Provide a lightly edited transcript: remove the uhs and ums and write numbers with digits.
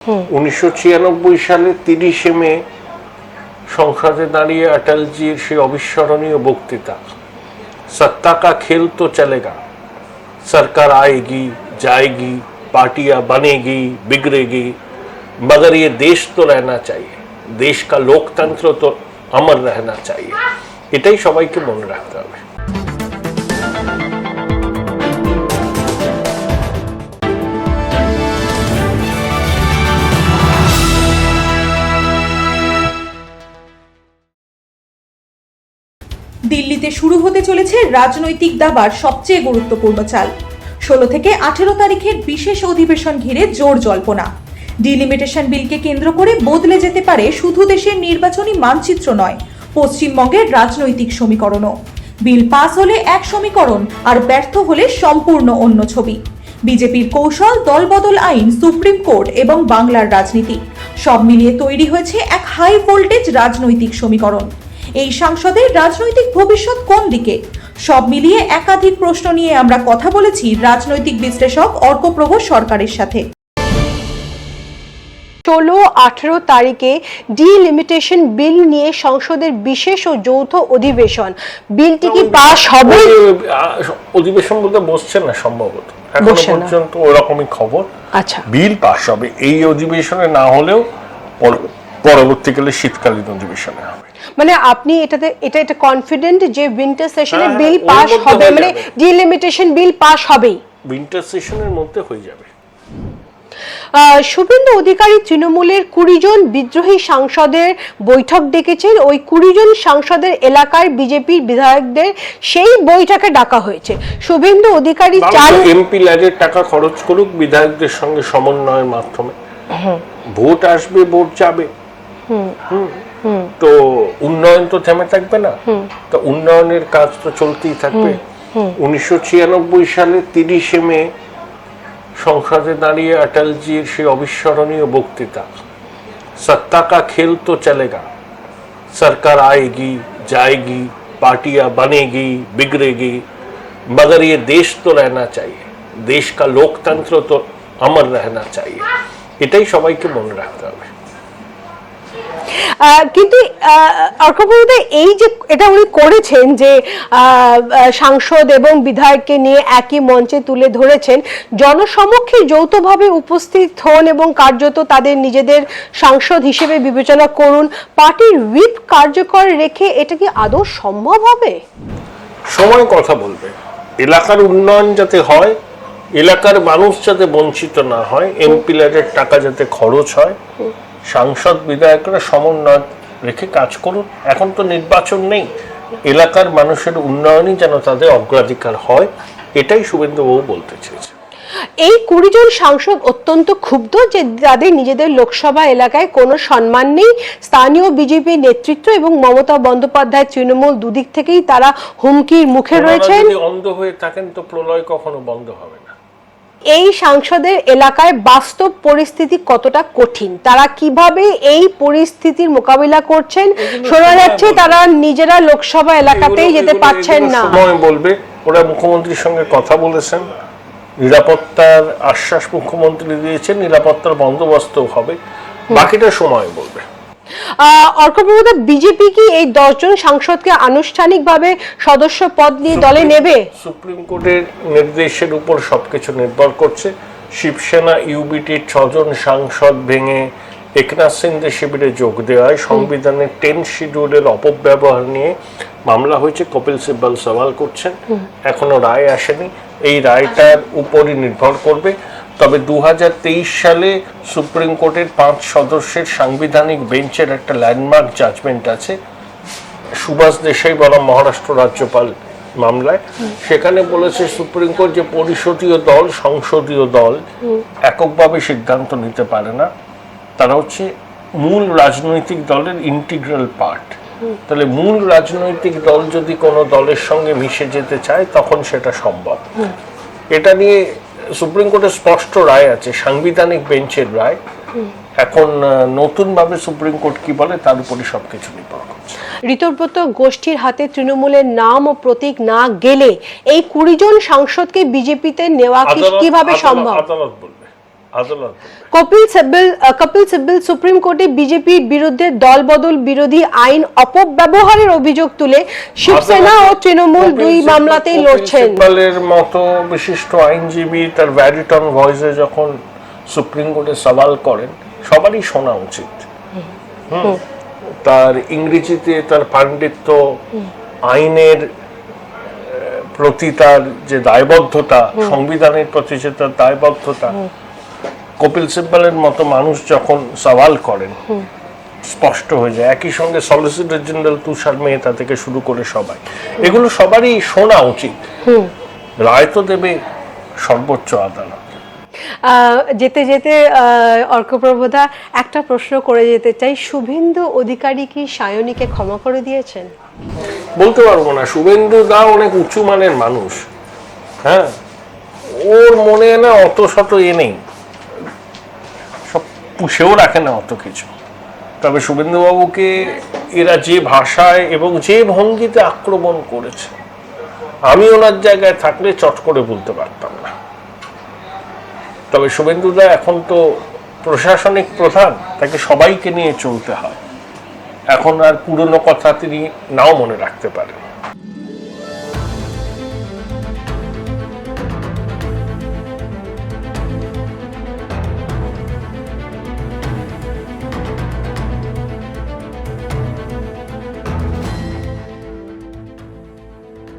1996 সালে 30 মে সংসদে দাঁড়িয়ে অটলজির সেই অবিস্মরণীয় বক্তৃতা, सत्ता का खेल तो चलेगा, सरकार आएगी जाएगी, पार्टियां बनेगी बिगड़ेगी, मगर ये देश तो रहना चाहिए, देश का लोकतंत्र तो अमर रहना चाहिए। এটাই সবাইকে মনে রাখতে হবে। দিল্লিতে শুরু হতে চলেছে রাজনৈতিক দাবার সবচেয়ে গুরুত্বপূর্ণ চাল। 16 থেকে 18 তারিখের বিশেষ অধিবেশন ঘিরে জোর জল্পনা। ডিলিমিটেশন বিলকে কেন্দ্র করে বদলে যেতে পারে শুধু দেশের নির্বাচনী মানচিত্র নয়, পশ্চিমবঙ্গের রাজনৈতিক সমীকরণও। বিল পাস হলে এক সমীকরণ, আর ব্যর্থ হলে সম্পূর্ণ অন্য ছবি। বিজেপির কৌশল, দলবদল আইন, সুপ্রিম কোর্ট এবং বাংলার রাজনীতি সব মিলিয়ে তৈরি হয়েছে এক হাই ভোল্টেজ রাজনৈতিক সমীকরণ। এই সংসদের রাজনৈতিক ভবিষ্যৎ কোন দিকে? সব মিলিয়ে একাধিক প্রশ্ন নিয়ে আমরা কথা বলেছি রাজনৈতিক বিশ্লেষক অর্কপ্রভ সরকারের সাথে। 16-18 তারিখে ডিলিমিটেশন বিল নিয়ে সংসদের বিশেষ ও যৌথ অধিবেশন। বিলটি কি পাস হবে? অধিবেশন বলতে বসছে না সম্ভবত, এখনো পর্যন্ত ওরকমই খবর। আচ্ছা, বিল পাস হবে এই অধিবেশনে না হলেও পরবর্তীকালে শীতকালীন অধিবেশনে হবে। মানে আপনি এটা কনফিডেন্ট যে উইন্টার সেশনে বিল পাস হবে, মানে ডিলিমিটেশন বিল পাস হবেই উইন্টার সেশনের মধ্যে হয়ে যাবে। শুভেন্দু অধিকারী তৃণমূলের 20 জন বিদ্রোহী সাংসদের বৈঠক ডেকেছেন। ওই 20 জন সাংসদের এলাকার বিজেপির বিধায়কদের সেই বৈঠকে ডাকা হয়েছে। শুভেন্দু অধিকারী চান এমপি ল্যাডের টাকা খরচ করুক বিধায়কদের সঙ্গে সমন্বয়ের মাধ্যমে, ভোট আসবে ভোট যাবে, তো উন্নয়ন তো থেমে থাকবে না, তো উন্নয়নের কাজ তো চলতেই থাকবে। 1996 সালে 30 মে সংসদে দাঁড়িয়ে অটলজির সেই অবিস্মরণীয় বক্তৃতা, सत्ता का खेल तो चलेगा, सरकार आएगी जाएगी, पार्टियां बनेगी बिगड़ेगी, मगर ये देश तो रहना चाहिए, देश का लोकतंत्र तो अमर रहना चाहिए। এটাই সবাইকে মনে রাখতে হবে। কিন্তু এই যে এটা উনি করেছেন যে সাংসদ এবং বিধায়ককে নিয়ে একই মঞ্চে তুলে ধরেছেন, জনসমক্ষে যৌথভাবে উপস্থিত হন এবং কার্যত তাদের নিজেদের সাংসদ হিসেবে বিবেচনা করুন, পার্টির হুইপ কার্যকর রেখে এটা কি আদৌ সম্ভব হবে? সময় কথা বলবে। এলাকার উন্নয়ন যাতে হয়, এলাকার মানুষ যাতে বঞ্চিত না হয়, এমপি ল্যাডের টাকা যাতে খরচ হয়, সাংসদ বিধায়করা সমন্বয় রেখে কাজ করুন। এখন তো নির্বাচন নেই, এলাকার মানুষের উন্নয়নই যেন তাদের অগ্রাধিকার হয়, এটাই শুভেন্দুবাবু বলতে চেয়েছে। এই 20 জন সাংসদ অত্যন্ত ক্ষুব্ধ যে তাদের নিজেদের লোকসভা এলাকায় কোনো সম্মান নেই। স্থানীয় বিজেপি নেতৃত্ব এবং মমতা বন্দ্যোপাধ্যায় তৃণমূল দুদিক থেকেই তারা হুমকির মুখে রয়েছেন। যদি অন্ধ হয়ে থাকেন তো প্রলয় কখনো বন্ধ হবে না। এই সাংসদের এলাকায় বাস্তব পরিস্থিতি কতটা কঠিন, তারা কিভাবে এই পরিস্থিতির মোকাবিলা করছেন? শোনা যাচ্ছে তারা নিজেরা লোকসভা এলাকাতেই যেতে পারছেন না। সময় বলবে। ওরা মুখ্যমন্ত্রীর সঙ্গে কথা বলেছেন, নিরাপত্তার আশ্বাস মুখ্যমন্ত্রী দিয়েছেন, নিরাপত্তার বন্দোবস্ত হবে, বাকিটা সময় বলবে। অর্কপ্রভা, বিজেপি কি এই 10 জন সাংসদকে আনুষ্ঠানিকভাবে সদস্য পদ নিয়ে দলে নেবে? সুপ্রিম কোর্টের নির্দেশের উপর সবকিছু নির্ভর করছে। শিবসেনা ইউবিটির 6 জন সাংসদ ভেঙে একনাথ সিন্ধে শিবিরে যোগ দেওয়ায় সংবিধানের 10 শিডিউলের অপব্যবহার নিয়ে মামলা হয়েছে। কপিল সিব্বল সওয়াল করছেন, এখনো রায় আসেনি, এই রায়টার উপরই নির্ভর করবে। তবে 2023 সালে সুপ্রিম কোর্টের 5 সদস্যের সাংবিধানিক বেঞ্চের একটা ল্যান্ডমার্ক জাজমেন্ট আছে, সুভাষ দেশাই বনাম মহারাষ্ট্র রাজ্যপাল মামলায়। সেখানে বলেছে সুপ্রিম কোর্ট যে পরিষদীয় দল, সংসদীয় দল এককভাবে সিদ্ধান্ত নিতে পারে না, তারা হচ্ছে মূল রাজনৈতিক দলের ইন্টিগ্রাল পার্ট। তাহলে মূল রাজনৈতিক দল যদি কোনো দলের সঙ্গে মিশে যেতে চায় তখন সেটা সম্ভব। এটা নিয়ে সুপ্রিম কোর্টের স্পষ্ট রায় আছে, সাংবিধানিক বেঞ্চের রায়। এখন নতুনভাবে সুপ্রিম কোর্ট কি বলে তার উপরে সবকিছু নির্ভর করছে। ঋতব্রত গোষ্ঠীর হাতে তৃণমূলের নাম ও প্রতীক না গেলে এই 20 জন সাংসদকে বিজেপিতে নেওয়া কিভাবে সম্ভব? আদালত বলবে। আদালত কপিল সিব্বল সুপ্রিম কোর্টে বিজেপির বিরুদ্ধে দলবদল বিরোধী আইন অপব্যবহারের অভিযোগ তুলে শিবসেনা ও তৃণমূল দুই মামলাতেই লড়ছেন। সিব্বলের মতো বিশিষ্ট আইনজীবী তার ব্যারিটন ভয়েসে যখন সুপ্রিম কোর্টে সওয়াল করেন, সবারই শোনা উচিত। তার ইংরেজিতে তার পাণ্ডিত্য, আইনের প্রতি তার যে দায়বদ্ধতা, সংবিধানের প্রতি যে তার দায়বদ্ধতা, কপিল সিব্বলের মতো মানুষ যখন সওয়াল করেন স্পষ্ট হয়ে যায়। একই সঙ্গে সলিসিটর জেনারেল তুষার মেহতা থেকে শুরু করে সবাই, এগুলো সবারই শোনা উচিত। রায় তো দেবে সর্বোচ্চ আদালত। যেতে যেতে অর্কপ্রভদা একটা প্রশ্ন করে যেতে চাই, শুভেন্দু অধিকারী কি সায়নীকে ক্ষমা করে দিয়েছেন? বলতে পারবো না, শুভেন্দু দা অনেক উঁচু মানের মানুষ। হ্যাঁ, ওর মনে না অত শত নেই, সব পুষেও রাখে না অত কিছু। তবে শুভেন্দু বাবুকে এরা যে ভাষায় এবং যে ভঙ্গিতে আক্রমণ করেছে, আমি ওনার জায়গায় থাকলে চট করে বলতে পারতাম না। তবে শুভেন্দুদা এখন তো প্রশাসনিক প্রধান, তাকে সবাইকে নিয়ে চলতে হয়। এখন আর পুরনো কথা তিনি নাও মনে রাখতে পারেন।